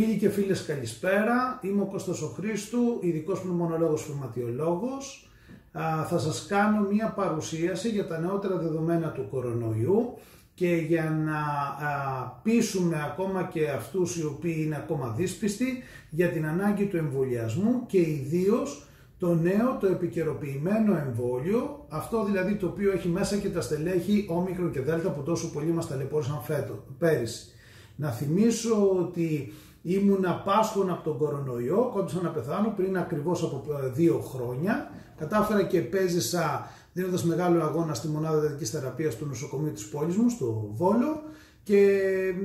Φίλοι και φίλες, καλησπέρα. Είμαι ο Κώστας ο Χρήστου, ειδικός πνευμονολόγος φυματιολόγος. Θα σας κάνω μία παρουσίαση για τα νεότερα δεδομένα του κορονοϊού και για να πείσουμε ακόμα και αυτούς οι οποίοι είναι ακόμα δύσπιστοι για την ανάγκη του εμβολιασμού και ιδίως το νέο, το επικαιροποιημένο εμβόλιο, αυτό δηλαδή το οποίο έχει μέσα και τα στελέχη Όμικρον και Δέλτα που τόσο πολύ μας ταλαιπώρησαν πέρυσι. Να θυμίσω ότι ήμουν απάσχων από τον κορονοϊό, κόντουσα να πεθάνω πριν ακριβώς από 2 χρόνια. Κατάφερα και επέζησα δίνοντας μεγάλο αγώνα στη μονάδα εντατικής θεραπείας του νοσοκομείου της πόλης μου, στο Βόλο, και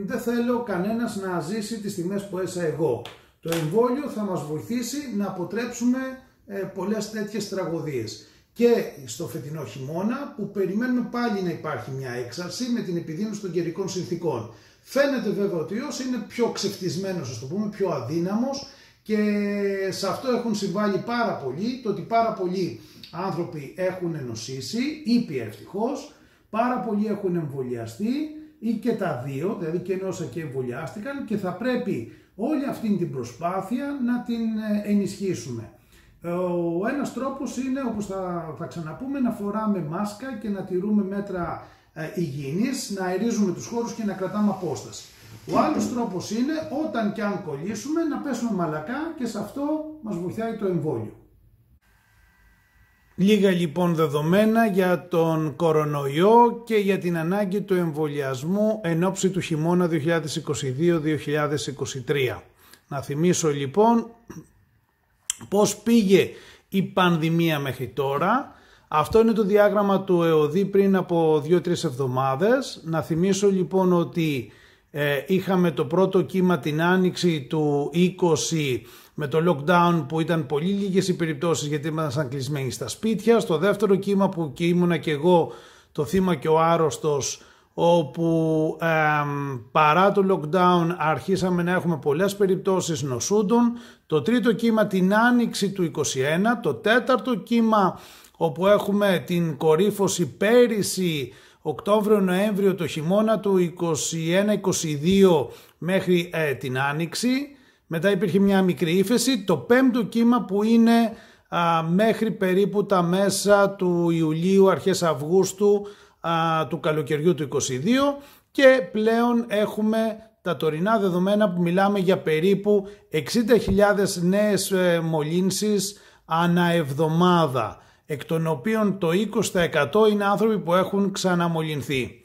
δεν θέλω κανένας να ζήσει τις στιγμές που έζησα εγώ. Το εμβόλιο θα μας βοηθήσει να αποτρέψουμε πολλές τέτοιες τραγωδίες. Και στο φετινό χειμώνα που περιμένουμε πάλι να υπάρχει μια έξαρση με την επιδείνωση των καιρικών συνθήκων. Φαίνεται βέβαια ότι ο ιός είναι πιο ξεφτισμένος, ας το πούμε, πιο αδύναμος, και σε αυτό έχουν συμβάλει πάρα πολύ το ότι πάρα πολλοί άνθρωποι έχουν νοσήσει, ήπια ευτυχώς, πάρα πολλοί έχουν εμβολιαστεί ή και τα δύο, δηλαδή και νόσα και εμβολιάστηκαν, και θα πρέπει όλη αυτή την προσπάθεια να την ενισχύσουμε. Ο ένας τρόπος είναι, όπως θα ξαναπούμε, να φοράμε μάσκα και να τηρούμε μέτρα υγιεινής, να αερίζουμε τους χώρους και να κρατάμε απόσταση. Ο άλλος τρόπος είναι, όταν και αν κολλήσουμε, να πέσουμε μαλακά, και σε αυτό μας βοηθάει το εμβόλιο. Λίγα λοιπόν δεδομένα για τον κορονοϊό και για την ανάγκη του εμβολιασμού εν ώψη του χειμώνα 2022-2023. Να θυμίσω λοιπόν πώς πήγε η πανδημία μέχρι τώρα. Αυτό είναι το διάγραμμα του ΕΟΔΗ πριν από 2-3 εβδομάδες. Να θυμίσω λοιπόν ότι είχαμε το πρώτο κύμα την άνοιξη του 20 με το lockdown που ήταν πολύ λίγες οι περιπτώσεις γιατί ήμασταν κλεισμένοι στα σπίτια. Στο δεύτερο κύμα που και ήμουνα και εγώ το θύμα και ο άρρωστος, όπου παρά το lockdown αρχίσαμε να έχουμε πολλές περιπτώσεις νοσούντων. Το τρίτο κύμα την άνοιξη του 21, το τέταρτο κύμα όπου έχουμε την κορύφωση πέρυσι Οκτώβριο-Νοέμβριο, το χειμώνα του 21-22 μέχρι την άνοιξη. Μετά υπήρχε μια μικρή ύφεση. Το πέμπτο κύμα που είναι μέχρι περίπου τα μέσα του Ιουλίου, αρχές Αυγούστου του καλοκαιριού του 22, και πλέον έχουμε τα τωρινά δεδομένα που μιλάμε για περίπου 60.000 νέες μολύνσεις ανά εβδομάδα, εκ των οποίων το 20% είναι άνθρωποι που έχουν ξαναμολυνθεί.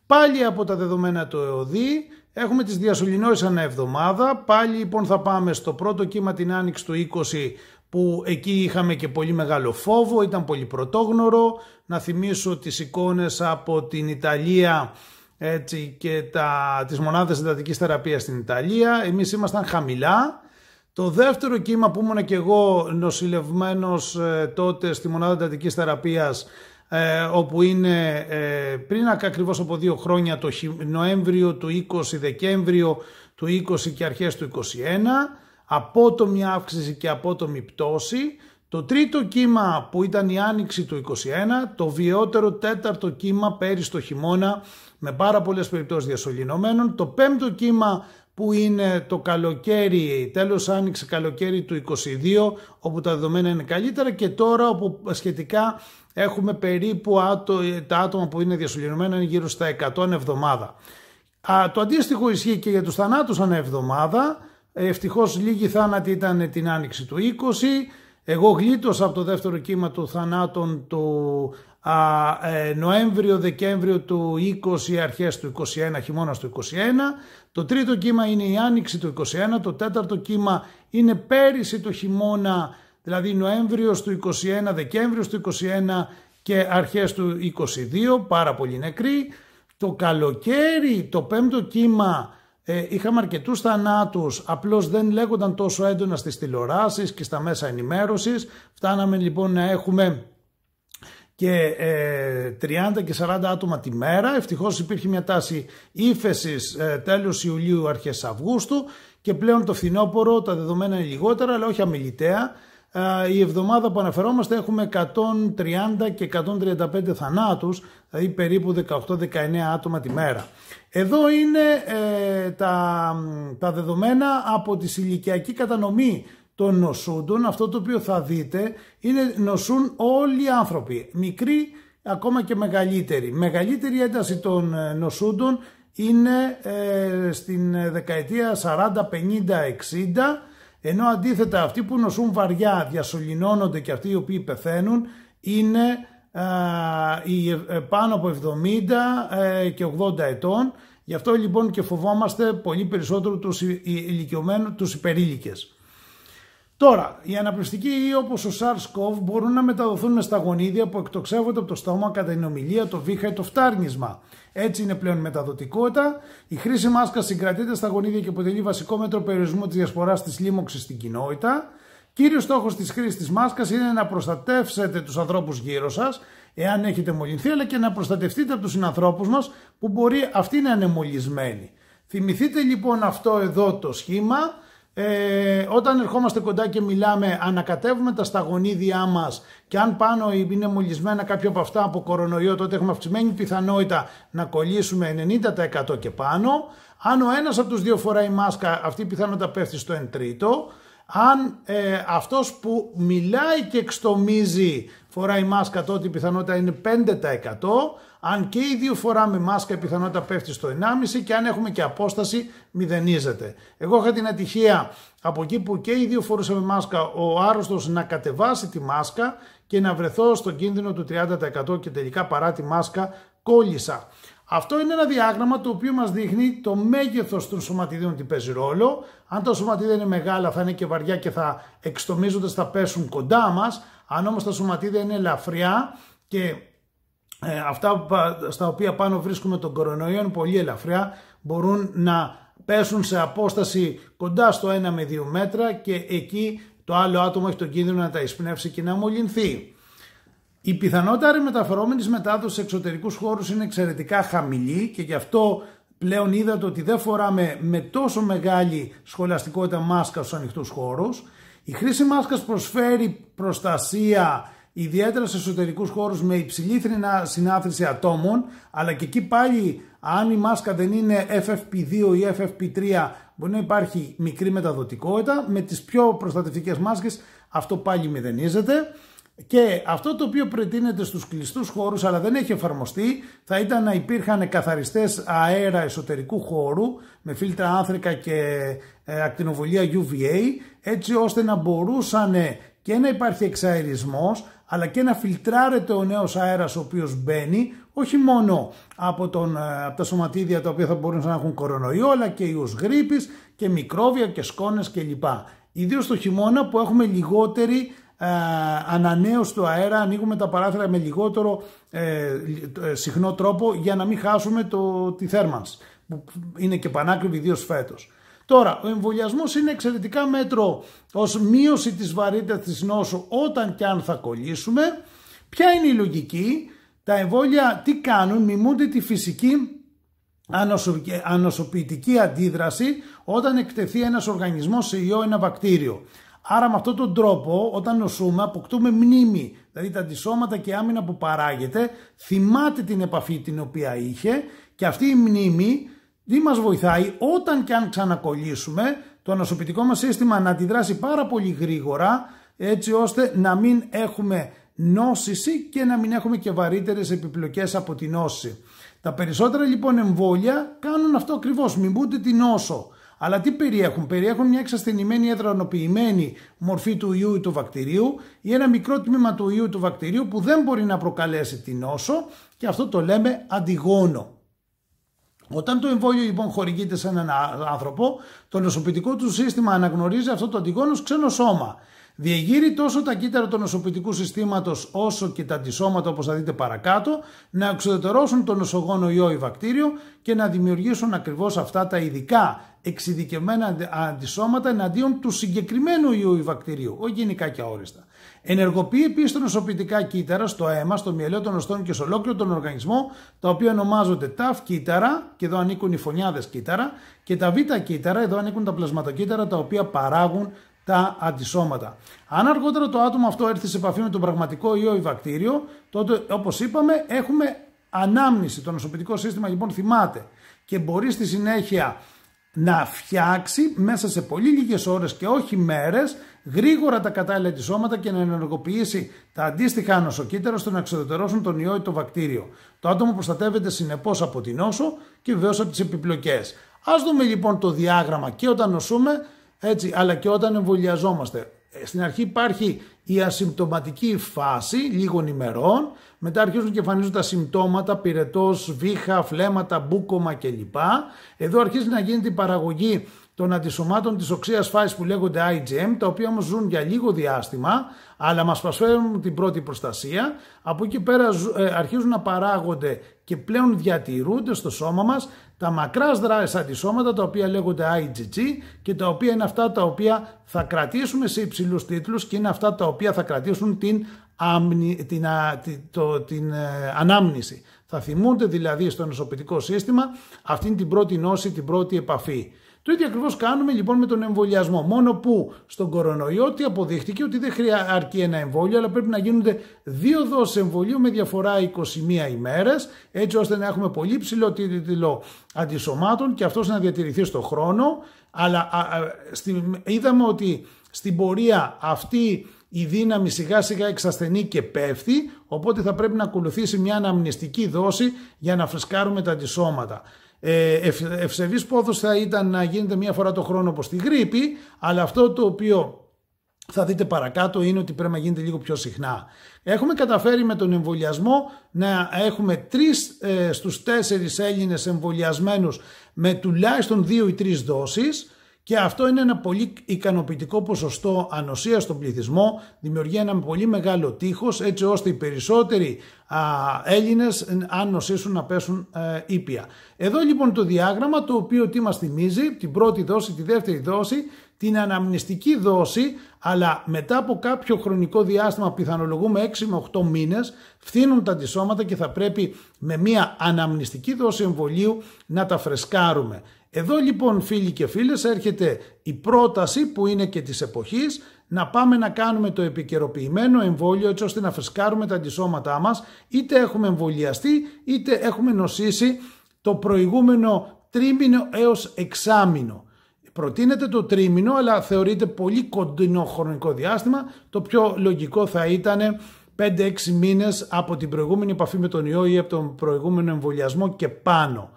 Πάλι από τα δεδομένα του ΕΟΔΗ έχουμε τις διασωληνώσεις ανά εβδομάδα. Πάλι λοιπόν θα πάμε στο πρώτο κύμα την άνοιξη του 20, που εκεί είχαμε και πολύ μεγάλο φόβο, ήταν πολύ πρωτόγνωρο. Να θυμίσω τις εικόνες από την Ιταλία, έτσι, και τις μονάδες εντατικής θεραπείας στην Ιταλία. Εμείς ήμασταν χαμηλά. Το δεύτερο κύμα που ήμουν και εγώ νοσηλευμένος τότε στη μονάδα εντατικής θεραπείας, όπου είναι πριν ακριβώς από 2 χρόνια, το Νοέμβριο του 20, Δεκέμβριο του 20 και αρχές του 21, απότομη αύξηση και απότομη πτώση. Το τρίτο κύμα που ήταν η άνοιξη του 21, το βιαιότερο τέταρτο κύμα πέρυσι το χειμώνα με πάρα πολλές περιπτώσεις διασωληνωμένων. Το πέμπτο κύμα που είναι το καλοκαίρι, τέλος άνοιξη καλοκαίρι του 22, όπου τα δεδομένα είναι καλύτερα, και τώρα όπου σχετικά έχουμε περίπου τα άτομα που είναι διασωληνωμένα είναι γύρω στα 100 εβδομάδα. Το αντίστοιχο ισχύει και για τους θανάτους ανά εβδομάδα. Ευτυχώς λίγοι θάνατοι ήταν την άνοιξη του 20. Εγώ γλίτωσα από το δεύτερο κύμα του θανάτων του Νοέμβριο-Δεκέμβριο του 20, αρχές του 21, χειμώνας του 21. Το τρίτο κύμα είναι η άνοιξη του 21. Το τέταρτο κύμα είναι πέρυσι το χειμώνα, δηλαδή Νοέμβριος του 21, Δεκέμβριος του 21 και αρχές του 22, πάρα πολύ νεκροί. Το καλοκαίρι, το πέμπτο κύμα, είχαμε αρκετούς θανάτους, απλώς δεν λέγονταν τόσο έντονα στις τηλεοράσεις και στα μέσα ενημέρωσης. Φτάναμε λοιπόν να έχουμε και 30 και 40 άτομα τη μέρα. Ευτυχώς υπήρχε μια τάση ύφεσης τέλος Ιουλίου, αρχές Αυγούστου, και πλέον το φθινόπωρο τα δεδομένα είναι λιγότερα, αλλά όχι αμεληταία. η εβδομάδα που αναφερόμαστε έχουμε 130 και 135 θανάτους, δηλαδή περίπου 18-19 άτομα τη μέρα. Εδώ είναι τα δεδομένα από τη ηλικιακή κατανομή των νοσούντων. Αυτό το οποίο θα δείτε είναι νοσούν όλοι οι άνθρωποι, μικροί ακόμα και μεγαλύτεροι. Μεγαλύτερη ένταση των νοσούντων είναι στην δεκαετία 40, 50, 60, ενώ αντίθετα αυτοί που νοσούν βαριά, διασωληνώνονται και αυτοί οι οποίοι πεθαίνουν είναι πάνω από 70 και 80 ετών. Γι' αυτό λοιπόν και φοβόμαστε πολύ περισσότερο τους ηλικιωμένους, τους υπερήλικες. Τώρα, οι αναπνευστικοί ιοί όπως ο SARS-CoV μπορούν να μεταδοθούν με σταγονίδια που εκτοξεύονται από το στόμα κατά την ομιλία, το βήχα ή το φτάρνισμα. Έτσι είναι πλέον η μεταδοτικότητα. Η χρήση μάσκας συγκρατείται σταγονίδια και αποτελεί βασικό μέτρο περιορισμού της διασποράς της λίμωξης στην κοινότητα. Κύριος στόχος της χρήσης της μάσκας είναι να προστατεύσετε τους ανθρώπους γύρω σας, εάν έχετε μολυνθεί, αλλά και να προστατευτείτε από τους συνανθρώπους μας που μπορεί αυτοί να είναι μολυσμένοι. Θυμηθείτε λοιπόν αυτό εδώ το σχήμα. Όταν ερχόμαστε κοντά και μιλάμε, ανακατεύουμε τα σταγονίδια μας και αν πάνω είναι μολυσμένα κάποια από αυτά από κορονοϊό, τότε έχουμε αυξημένη πιθανότητα να κολλήσουμε 90% και πάνω. Αν ο ένας από τους δύο φοράει μάσκα, αυτή η πιθανότητα πέφτει στο 1/3. Αν αυτός που μιλάει και εξτομίζει φοράει μάσκα, τότε η πιθανότητα είναι 5%. Αν και οι δύο φοράμε μάσκα, η πιθανότητα πέφτει στο 1,5% και αν έχουμε και απόσταση μηδενίζεται. Εγώ είχα την ατυχία από εκεί που και οι δύο φορούσαμε μάσκα, ο άρρωστος να κατεβάσει τη μάσκα και να βρεθώ στον κίνδυνο του 30% και τελικά παρά τη μάσκα κόλλησα. Αυτό είναι ένα διάγραμμα το οποίο μας δείχνει το μέγεθος των σωματιδίων τι παίζει ρόλο. Αν τα σωματίδια είναι μεγάλα θα είναι και βαριά και θα εξτομίζοντας θα πέσουν κοντά μας. Αν όμως τα σωματίδια είναι ελαφριά και αυτά στα οποία πάνω βρίσκουμε τον κορονοϊό είναι πολύ ελαφριά, μπορούν να πέσουν σε απόσταση κοντά στο 1 με 2 μέτρα και εκεί το άλλο άτομο έχει τον κίνδυνο να τα εισπνεύσει και να μολυνθεί. Η πιθανότητα μεταφερόμενης μετάδοσης σε εξωτερικούς χώρους είναι εξαιρετικά χαμηλή και γι' αυτό πλέον είδατε ότι δεν φοράμε με τόσο μεγάλη σχολαστικότητα μάσκα στους ανοιχτούς χώρους. Η χρήση μάσκας προσφέρει προστασία ιδιαίτερα σε εσωτερικούς χώρους με υψηλή συνάθρηση ατόμων, αλλά και εκεί πάλι αν η μάσκα δεν είναι FFP2 ή FFP3 μπορεί να υπάρχει μικρή μεταδοτικότητα. Με τις πιο προστατευτικές μάσκες αυτό πάλι μηδενίζεται. Και αυτό το οποίο προτείνεται στους κλειστούς χώρους αλλά δεν έχει εφαρμοστεί θα ήταν να υπήρχαν καθαριστές αέρα εσωτερικού χώρου με φίλτρα άνθρακα και ακτινοβολία UVA, έτσι ώστε να μπορούσαν και να υπάρχει εξαερισμός αλλά και να φιλτράρεται ο νέος αέρας ο οποίος μπαίνει όχι μόνο από τα σωματίδια τα οποία θα μπορούν να έχουν κορονοϊό, αλλά και ιούς γρίπης και μικρόβια και σκόνες κλπ. Ιδίως το χειμώνα που έχουμε λιγότερη ανανέωση του αέρα, ανοίγουμε τα παράθυρα με λιγότερο συχνό τρόπο για να μην χάσουμε τη θέρμανση που είναι και πανάκριβη ιδίως φέτος. Τώρα, ο εμβολιασμός είναι εξαιρετικά μέτρο ως μείωση της βαρύτητας της νόσου όταν και αν θα κολλήσουμε. Ποια είναι η λογική? Τα εμβόλια τι κάνουν? Μιμούνται τη φυσική ανοσοποιητική αντίδραση όταν εκτεθεί ένας οργανισμός σε ιό, ένα βακτήριο. Άρα με αυτόν τον τρόπο όταν νοσούμε αποκτούμε μνήμη, δηλαδή τα αντισώματα και άμυνα που παράγεται θυμάται την επαφή την οποία είχε και αυτή η μνήμη τι μας βοηθάει όταν και αν ξανακολλήσουμε το ανοσοποιητικό μας σύστημα να αντιδράσει πάρα πολύ γρήγορα έτσι ώστε να μην έχουμε νόσηση και να μην έχουμε και βαρύτερες επιπλοκές από την νόση. Τα περισσότερα λοιπόν εμβόλια κάνουν αυτό ακριβώς, μιμούνται την νόσο. Αλλά τι περιέχουν? Περιέχουν μια εξασθενημένη εδρανοποιημένη μορφή του ιού ή του βακτηρίου ή ένα μικρό τμήμα του ιού του βακτηρίου που δεν μπορεί να προκαλέσει την νόσο και αυτό το λέμε αντιγόνο. Όταν το εμβόλιο λοιπόν χορηγείται σε έναν άνθρωπο, το νοσοποιητικό του σύστημα αναγνωρίζει αυτό το αντιγόνο ως ξένο σώμα. Διεγείρει τόσο τα κύτταρα του νοσοποιητικού συστήματος όσο και τα αντισώματα όπως θα δείτε παρακάτω να εξουδετερώσουν τον νοσογόνο ιό ή βακτήριο και να δημιουργήσουν ακριβώς αυτά τα ειδικά εξειδικευμένα αντισώματα εναντίον του συγκεκριμένου ιού ή βακτηρίου, όχι γενικά και αόριστα. Ενεργοποιεί επίσης τα νοσοποιητικά κύτταρα στο αίμα, στο μυελό των οστών και σε ολόκληρο τον οργανισμό, τα οποία ονομάζονται ταφ κύτταρα, και εδώ ανήκουν οι φωνιάδες κύτταρα, και τα β κύτταρα, εδώ ανήκουν τα πλασματοκύτταρα, τα οποία παράγουν τα αντισώματα. Αν αργότερα το άτομο αυτό έρθει σε επαφή με τον πραγματικό ιό ή βακτήριο, τότε όπως είπαμε έχουμε ανάμνηση. Το νοσοποιητικό σύστημα λοιπόν θυμάται και μπορεί στη συνέχεια να φτιάξει μέσα σε πολύ λίγες ώρες και όχι μέρες γρήγορα τα κατάλληλα αντισώματα και να ενεργοποιήσει τα αντίστοιχα νοσοκύτταρα ώστε να εξουδετερώσουν τον ιό ή το βακτήριο. Το άτομο προστατεύεται συνεπώς από την νόσο και βεβαίως από τις επιπλοκές. Ας δούμε λοιπόν το διάγραμμα και όταν νοσούμε, έτσι, αλλά και όταν εμβολιαζόμαστε. Στην αρχή υπάρχει η ασυμπτωματική φάση λίγων ημερών, μετά αρχίζουν και εμφανίζουν τα συμπτώματα, πυρετός, βήχα, φλέμματα, μπούκωμα κλπ. Εδώ αρχίζει να γίνεται η παραγωγή των αντισωμάτων της οξείας φάσης που λέγονται IgM, τα οποία όμως ζουν για λίγο διάστημα, αλλά μας προσφέρουν την πρώτη προστασία. Από εκεί πέρα αρχίζουν να παράγονται και πλέον διατηρούνται στο σώμα μας τα μακράς δράες αντισώματα, τα οποία λέγονται IgG και τα οποία είναι αυτά τα οποία θα κρατήσουμε σε υψηλούς τίτλους και είναι αυτά τα οποία θα κρατήσουν την ανάμνηση. Θα θυμούνται δηλαδή στο νοσοποιητικό σύστημα αυτήν την πρώτη νόση, την πρώτη επαφή. Το ίδιο ακριβώς κάνουμε λοιπόν με τον εμβολιασμό. Μόνο που στον κορονοϊό τι αποδείχτηκε ότι δεν αρκεί ένα εμβόλιο, αλλά πρέπει να γίνονται 2 δόσεις εμβολίου με διαφορά 21 ημέρες, έτσι ώστε να έχουμε πολύ ψηλό τίτλο αντισωμάτων και αυτός να διατηρηθεί στον χρόνο. Αλλά είδαμε ότι στην πορεία αυτή η δύναμη σιγά σιγά εξασθενεί και πέφτει, οπότε θα πρέπει να ακολουθήσει μια αναμνηστική δόση για να φρεσκάρουμε τα αντισώματα. Ευσεβής πόθος θα ήταν να γίνεται μία φορά το χρόνο όπως τη γρίπη, αλλά αυτό το οποίο θα δείτε παρακάτω είναι ότι πρέπει να γίνεται λίγο πιο συχνά. Έχουμε καταφέρει με τον εμβολιασμό να έχουμε 3 στους 4 Έλληνες εμβολιασμένους με τουλάχιστον 2 ή 3 δόσεις. Και αυτό είναι ένα πολύ ικανοποιητικό ποσοστό ανοσίας στον πληθυσμό, δημιουργεί ένα πολύ μεγάλο τείχος έτσι ώστε οι περισσότεροι Έλληνες αν νοσήσουν να πέσουν ήπια. Εδώ λοιπόν το διάγραμμα το οποίο τι μας θυμίζει, την πρώτη δόση, τη δεύτερη δόση, την αναμνηστική δόση, αλλά μετά από κάποιο χρονικό διάστημα, πιθανολογούμε 6 με 8 μήνες, φθήνουν τα αντισώματα και θα πρέπει με μια αναμνηστική δόση εμβολίου να τα φρεσκάρουμε. Εδώ λοιπόν φίλοι και φίλες έρχεται η πρόταση που είναι και της εποχής να πάμε να κάνουμε το επικαιροποιημένο εμβόλιο έτσι ώστε να φρεσκάρουμε τα αντισώματά μας, είτε έχουμε εμβολιαστεί είτε έχουμε νοσήσει το προηγούμενο τρίμηνο έως εξάμηνο. Προτείνεται το τρίμηνο, αλλά θεωρείται πολύ κοντινό χρονικό διάστημα. Το πιο λογικό θα ήταν 5-6 μήνες από την προηγούμενη επαφή με τον ιό ή από τον προηγούμενο εμβολιασμό και πάνω.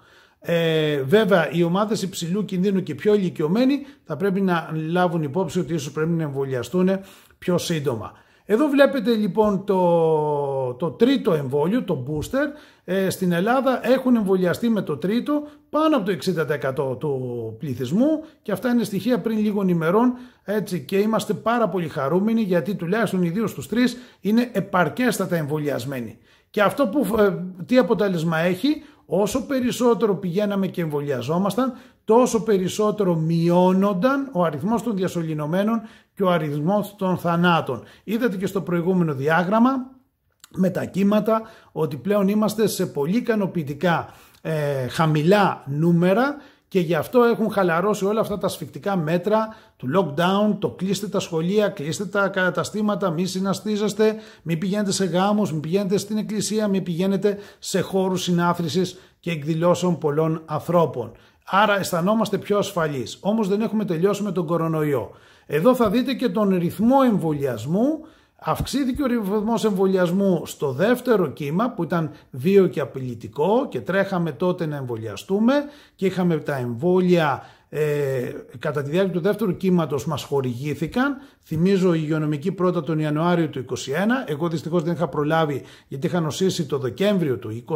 Βέβαια οι ομάδες υψηλού κινδύνου και πιο ηλικιωμένοι θα πρέπει να λάβουν υπόψη ότι ίσως πρέπει να εμβολιαστούν πιο σύντομα. Εδώ βλέπετε λοιπόν το τρίτο εμβόλιο, το booster. Στην Ελλάδα έχουν εμβολιαστεί με το τρίτο πάνω από το 60% του πληθυσμού και αυτά είναι στοιχεία πριν λίγων ημερών, έτσι, και είμαστε πάρα πολύ χαρούμενοι γιατί τουλάχιστον οι 2 στους 3 είναι επαρκέστατα εμβολιασμένοι. Και αυτό τι αποτέλεσμα έχει? Όσο περισσότερο πηγαίναμε και εμβολιαζόμασταν, τόσο περισσότερο μειώνονταν ο αριθμός των διασωληνωμένων και ο αριθμός των θανάτων. Είδατε και στο προηγούμενο διάγραμμα με τα κύματα ότι πλέον είμαστε σε πολύ ικανοποιητικά χαμηλά νούμερα και γι' αυτό έχουν χαλαρώσει όλα αυτά τα ασφικτικά μέτρα του lockdown, το κλείστε τα σχολεία, κλείστε τα καταστήματα, μη συναστίζεστε, μη πηγαίνετε σε γάμους, μη πηγαίνετε στην εκκλησία, μη πηγαίνετε σε χώρους συνάθρησης και εκδηλώσεων πολλών ανθρώπων. Άρα αισθανόμαστε πιο ασφαλείς. Όμως δεν έχουμε τελειώσει με τον κορονοϊό. Εδώ θα δείτε και τον ρυθμό εμβολιασμού. Αυξήθηκε ο ρυθμός εμβολιασμού στο δεύτερο κύμα που ήταν βίαιο και απειλητικό και τρέχαμε τότε να εμβολιαστούμε και είχαμε τα εμβόλια κατά τη διάρκεια του δεύτερου κύματος μας χορηγήθηκαν. Θυμίζω η υγειονομική πρώτα τον Ιανουάριο του 2021, εγώ δυστυχώς δεν είχα προλάβει γιατί είχα νοσήσει το Δεκέμβριο του 2020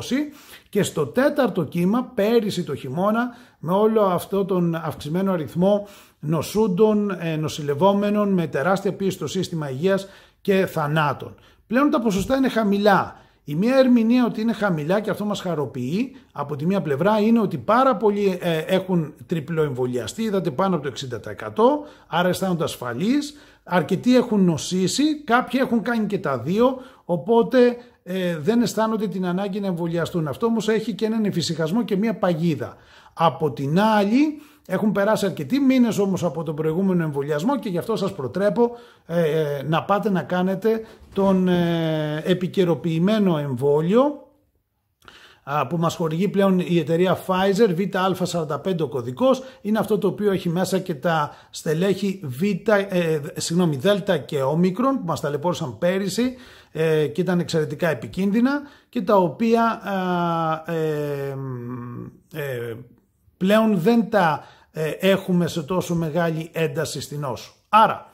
και στο τέταρτο κύμα πέρυσι το χειμώνα με όλο αυτό τον αυξημένο αριθμό νοσούντων, νοσηλευόμενων με τεράστια πίεση στο σύστημα υγείας και θανάτων. Πλέον τα ποσοστά είναι χαμηλά. Η μία ερμηνεία ότι είναι χαμηλά και αυτό μας χαροποιεί από τη μία πλευρά είναι ότι πάρα πολλοί έχουν τριπλοεμβολιαστεί, είδατε πάνω από το 60%, άρα αισθάνονται ασφαλείς, αρκετοί έχουν νοσήσει, κάποιοι έχουν κάνει και τα δύο, οπότε δεν αισθάνονται την ανάγκη να εμβολιαστούν. Αυτό όμως έχει και έναν εφησυχασμό και μια παγίδα. Από την άλλη, έχουν περάσει αρκετοί μήνες όμως από τον προηγούμενο εμβολιασμό και γι' αυτό σας προτρέπω να πάτε να κάνετε τον επικαιροποιημένο εμβόλιο που μας χορηγεί πλέον η εταιρεία Pfizer, VA45 ο κωδικός. Είναι αυτό το οποίο έχει μέσα και τα στελέχη Δέλτα και Όμικρον που μας ταλαιπώρησαν πέρυσι και ήταν εξαιρετικά επικίνδυνα και τα οποία πλέον δεν τα έχουμε σε τόσο μεγάλη ένταση στην νόσο. Άρα,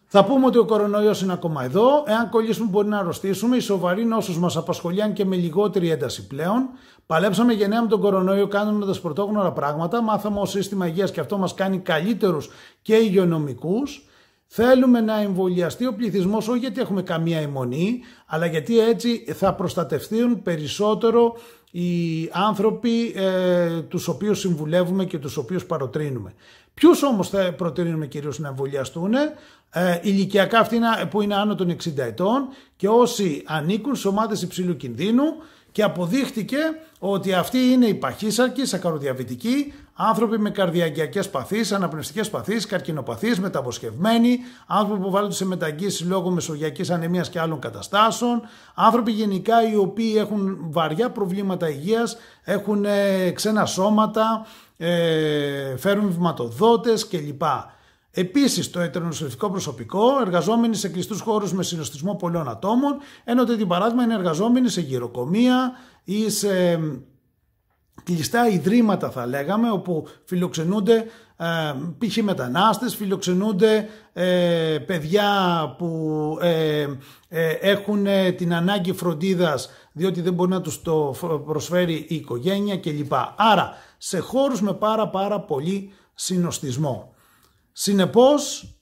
θα πούμε ότι ο κορονοϊός είναι ακόμα εδώ. Εάν κολλήσουμε μπορεί να αρρωστήσουμε. Η σοβαρή νόσος μας απασχολεί αν και με λιγότερη ένταση πλέον. Παλέψαμε γενναία με τον κορονοϊό κάνοντας πρωτόγνωρα πράγματα. Μάθαμε ως σύστημα υγείας και αυτό μας κάνει καλύτερους και υγειονομικούς. Θέλουμε να εμβολιαστεί ο πληθυσμός όχι γιατί έχουμε καμία αιμονή, αλλά γιατί έτσι θα προστατευτούν περισσότερο οι άνθρωποι τους οποίους συμβουλεύουμε και τους οποίους παροτρύνουμε. Ποιους όμως θα προτείνουμε κυρίως να εμβολιαστούν? Ηλικιακά αυτοί που είναι άνω των 60 ετών και όσοι ανήκουν σε ομάδες υψηλού κινδύνου, και αποδείχτηκε ότι αυτοί είναι οι παχύσαρκοι, σακαροδιαβητικοί, άνθρωποι με καρδιακιακές παθήσεις, αναπνευστικές παθήσεις, καρκινοπαθήσεις, μεταβοσχευμένοι, άνθρωποι που βάλλονται σε μεταγγίσεις λόγω μεσογειακής ανεμίας και άλλων καταστάσεων, άνθρωποι γενικά οι οποίοι έχουν βαριά προβλήματα υγείας, έχουν ξένα σώματα, φέρουν βηματοδότες κλπ. Επίσης, το ετερονοσηλευτικό προσωπικό, εργαζόμενοι σε κλειστούς χώρους με συνοστισμό πολλών ατόμων, ενώ τέτοιο παράδειγμα είναι εργαζόμενοι σε γυροκομεία ή σε κλειστά ιδρύματα θα λέγαμε, όπου φιλοξενούνται π.χ. μετανάστες, φιλοξενούνται παιδιά που έχουν την ανάγκη φροντίδας διότι δεν μπορεί να τους το προσφέρει η οικογένεια κλπ. Άρα, σε χώρους με πάρα πολύ συνοστισμό. Συνεπώς,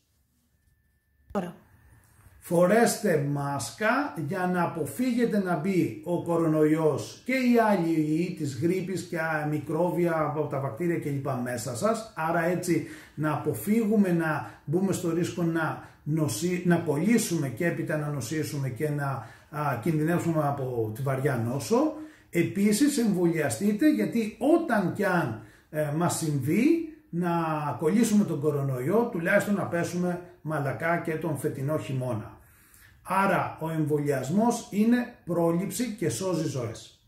φορέστε μάσκα για να αποφύγετε να μπει ο κορονοϊός και οι άλλοι ιοί της γρίπης και μικρόβια από τα βακτήρια κλπ. Μέσα σας. Άρα έτσι να αποφύγουμε να μπούμε στο ρίσκο να κολλήσουμε και έπειτα να νοσήσουμε και να κινδυνεύσουμε από τη βαριά νόσο. Επίσης εμβολιαστείτε, γιατί όταν κι αν μας συμβεί να κολλήσουμε τον κορονοϊό, τουλάχιστον να πέσουμε μαλακά και τον φετινό χειμώνα. Άρα ο εμβολιασμός είναι πρόληψη και σώζει ζωές.